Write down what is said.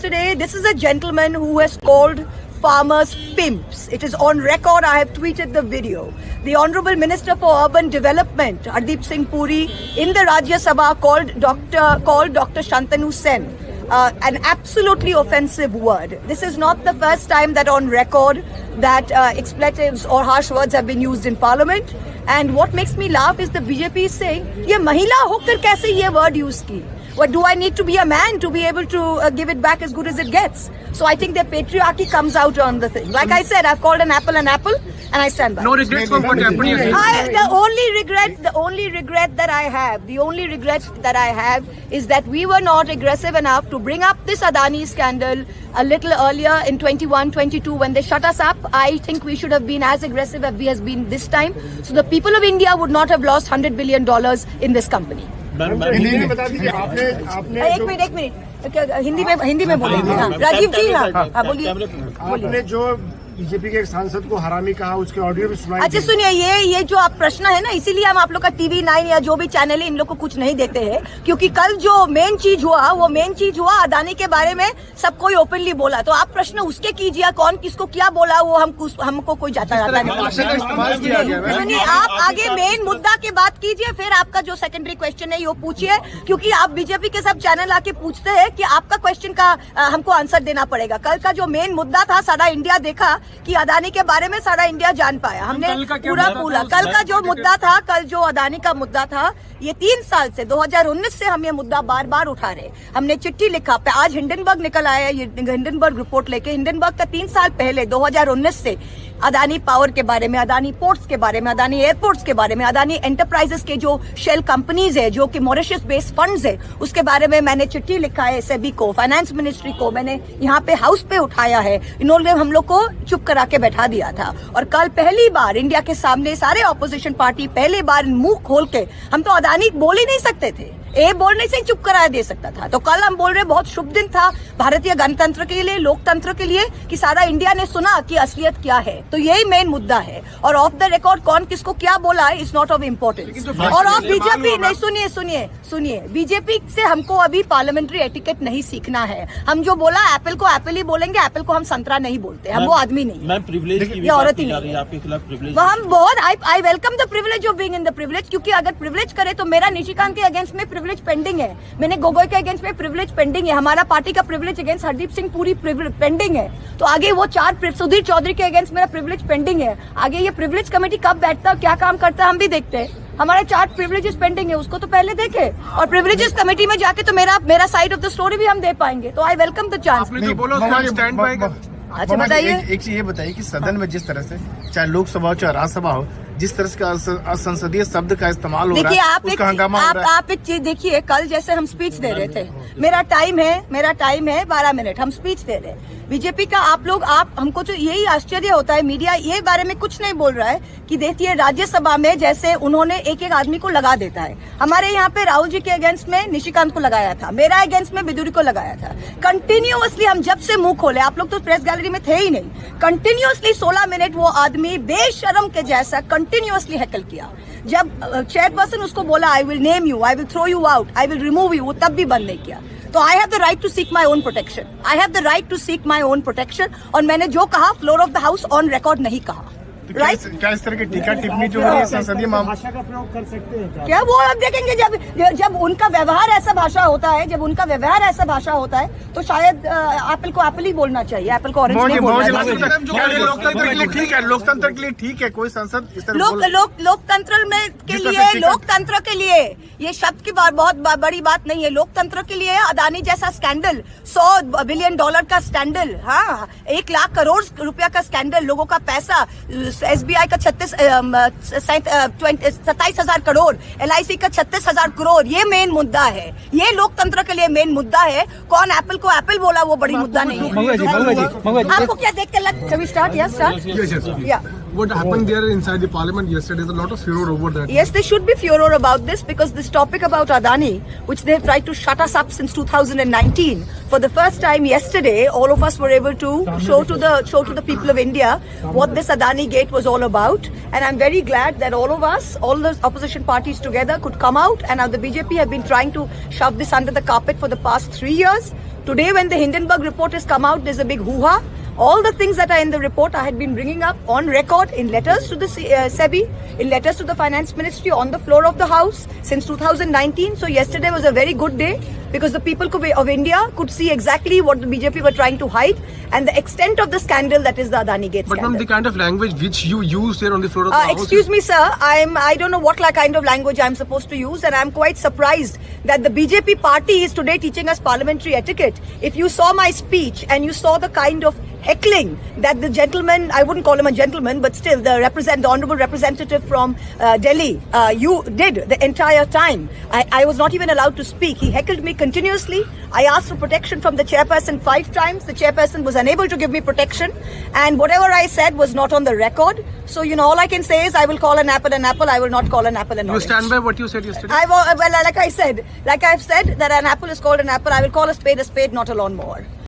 yesterday. This is a gentleman who has called farmers pimps. It is on record. I have tweeted the video. The Honorable Minister for Urban Development, Hardeep Singh Puri, in the Rajya Sabha called Dr. Shantanu Sen an absolutely offensive word. This is not the first time that on record that expletives or harsh words have been used in Parliament. And what makes me laugh is the BJP is saying, "ये महिला होकर कैसे ये word use की?" What do I need to be a man to be able to give it back as good as it gets? So I think their patriarchy comes out on the thing. Like I said, I've called an apple, and I stand by. No regrets for what happened. The only regret that I have is that we were not aggressive enough to bring up this Adani scandal a little earlier in 21-22 when they shut us up. I think we should have been as aggressive as we has been this time. So the people of India would not have lost $100 billion in this company. एक minute Hindi में बोलेंगे। राजीव जी, हाँ बोलिए। आपने जो BJP के एक सांसद को हरामी कहा, उसके ऑडियो भी सुनाई। अच्छा सुनिए, ये जो आप प्रश्न है ना, इसीलिए हम आप लोग का TV 9 या जो भी चैनल है इन लोग को कुछ नहीं देते हैं, क्योंकि कल जो मेन चीज हुआ अदानी के बारे में सब कोई ओपनली बोला। तो आप प्रश्न उसके कीजिए, कौन किसको क्या बोला वो हमको कोई जाता नहीं। सुनिए, आप आगे मेन मुद्दा की बात कीजिए, फिर आपका जो सेकेंडरी क्वेश्चन है वो पूछिए, क्योंकि आप बीजेपी के सब चैनल आके पूछते हैं कि आपका क्वेश्चन का हमको आंसर देना पड़ेगा। कल का जो मेन मुद्दा था, सारा इंडिया देखा कि अदानी के बारे में सारा इंडिया जान पाया। हमने पूरा कल का जो मुद्दा था, कल जो अदानी का मुद्दा था, ये 3 साल से 2019 से हम ये मुद्दा बार बार उठा रहे। हमने चिट्ठी लिखा, आज हिंडनबर्ग निकल आया, ये हिंडनबर्ग रिपोर्ट लेके। हिंडनबर्ग का 3 साल पहले 2019 से अदानी पावर के बारे में, अदानी पोर्ट्स के बारे में, अदानी एयरपोर्ट्स के बारे में, अदानी एंटरप्राइजेस के जो शेल कंपनीज है, जो कि मॉरिशस बेस्ड फंड्स है, उसके बारे में मैंने चिट्ठी लिखा है सेबी को, फाइनेंस मिनिस्ट्री को, मैंने यहाँ पे हाउस पे उठाया है। इन्होंने हम लोग को चुप करा के बैठा दिया था। और कल पहली बार इंडिया के सामने सारे ऑपोजिशन पार्टी पहली बार मुंह खोल के, हम तो अदानी बोल ही नहीं सकते थे, बोलने से चुप कराया दे सकता था। तो कल हम बोल रहे बहुत शुभ दिन था भारतीय गणतंत्र के लिए, लोकतंत्र के लिए, कि सारा इंडिया ने सुना कि असलियत क्या है। तो यही मेन मुद्दा है। और ऑफ द रिकॉर्ड कौन किसको क्या बोला है इज नॉट ऑफ इम्पोर्टेंस। और ऑफ बीजेपी नहीं, सुनिए, बीजेपी से हमको अभी पार्लियामेंट्री एटिकेट नहीं सीखना है। हम जो बोला एप्पल को एप्पल ही बोलेंगे, एप्पल को हम संतरा नहीं बोलते, हम वो आदमी नहीं, ये औरत ही नहीं। हम बहुत I welcome the privilege of being in the privilege, क्योंकि अगर प्रिविलेज करे तो मेरा निशिकांत के अगेंस्ट में प्रिविलेज पेंडिंग है, मैंने गोगोई के अगेंस्ट में प्रिविलेज पेंडिंग है, हमारा पार्टी का प्रिविलेज अगेंस्ट हरदीप सिंह पूरी पेंडिंग है। तो आगे वो 4 सुधीर चौधरी के अगेंस्ट मेरा प्रिविलेज पेंडिंग है। आगे ये प्रिविलेज कमेटी कब बैठता है, क्या काम करता है, हम भी देखते हैं। हमारे 4 प्रिविलेजेस पेंडिंग है, उसको तो पहले देखे, और प्रिविलेजेस कमेटी में जाके तो मेरा साइड ऑफ द स्टोरी भी हम दे पाएंगे। तो आई वेलकम द चांस। अच्छा बताइए, एक चीज ये बताइए कि सदन में जिस तरह से चाहे लोकसभा हो चाहे राज्यसभा हो, जिस तरह से असंसदीय शब्द का इस्तेमाल हो रहा है, उसका हंगामा हो रहा है। आप एक चीज देखिए, कल जैसे हम स्पीच दे रहे थे, मेरा टाइम है 12 मिनट, हम स्पीच दे रहे हैं। बीजेपी का आप हमको तो यही आश्चर्य होता है, मीडिया ये बारे में कुछ नहीं बोल रहा है कि देखिए राज्यसभा में जैसे उन्होंने एक आदमी को लगा देता है। हमारे यहाँ पे राहुल जी के अगेंस्ट में निशिकांत को लगाया था, मेरा अगेंस्ट में बिदुरी को लगाया था। कंटिन्यूअसली हम जब से मुंह खोले, आप लोग तो प्रेस गैलरी में थे ही नहीं, कंटिन्यूअसली 16 मिनट वो आदमी बेशरम के जैसा कंटिन्यूअसली हैकल किया। जब चेयरपर्सन उसको बोला I will name you, I will throw you out, I will remove you, वो तब भी बंद नहीं किया। तो I have the right to seek my own protection, और मैंने जो कहा floor of the house on record नहीं कहा। राइट, क्या इस तरह की टीका टिप्पणी जो हो रही है संसदीय भाषा का प्रयोग कर सकते हैं क्या? वो अब देखेंगे जब उनका व्यवहार ऐसा भाषा होता है, तो शायद एप्पल को एप्पल ही बोलना चाहिए, एप्पल को ऑरेंज नहीं बोलना चाहिए। लोकतंत्र के लिए ठीक है, लोकतंत्र के लिए ठीक है, कोई संसद लोकतंत्र के लिए ये शब्द की बहुत बड़ी बात नहीं है। लोकतंत्र के लिए अदानी जैसा स्कैंडल, $100 बिलियन का स्कैंडल, हाँ 1 लाख करोड़ रुपया का स्कैंडल, लोगों का पैसा, SBI का 27,000 करोड़, LIC का 36,000 करोड़, ये मेन मुद्दा है, ये लोकतंत्र के लिए मेन मुद्दा है। कौन एप्पल को एप्पल बोला वो बड़ी मुद्दा नहीं है। आपको क्या देख के लग start? What happened there inside the parliament yesterday? There's a lot of furor over that. Yes, there should be furor about this, because this topic about Adani, which they've tried to shut us up since 2019, for the first time yesterday, all of us were able to show to the people of India what this Adani gate was all about. And I'm very glad that all of us, all the opposition parties together, could come out. And now the BJP have been trying to shove this under the carpet for the past 3 years. Today, when the Hindenburg report has come out, there's a big hoo-ha. All the things that are in the report I had been bringing up on record in letters to the SEBI, in letters to the Finance Ministry, on the floor of the House since 2019. So yesterday was a very good day because the people of India could see exactly what the BJP were trying to hide and the extent of the scandal that is the Adani Gate But scandal. ma'am, the kind of language which you used here on the floor of the House. Excuse me, sir. I don't know what kind of language I'm supposed to use, and I'm quite surprised that the BJP party is today teaching us parliamentary etiquette. If you saw my speech and you saw the kind of heckling that the gentleman, I wouldn't call him a gentleman, but still the honourable representative from Delhi, you did the entire time. I was not even allowed to speak. He heckled me continuously. I asked for protection from the chairperson 5 times. The chairperson was unable to give me protection, and whatever I said was not on the record. So, all I can say is I will call an apple an apple. I will not call an apple an orange. You stand by what you said yesterday? Like I've said that an apple is called an apple. I will call a spade, not a lawnmower.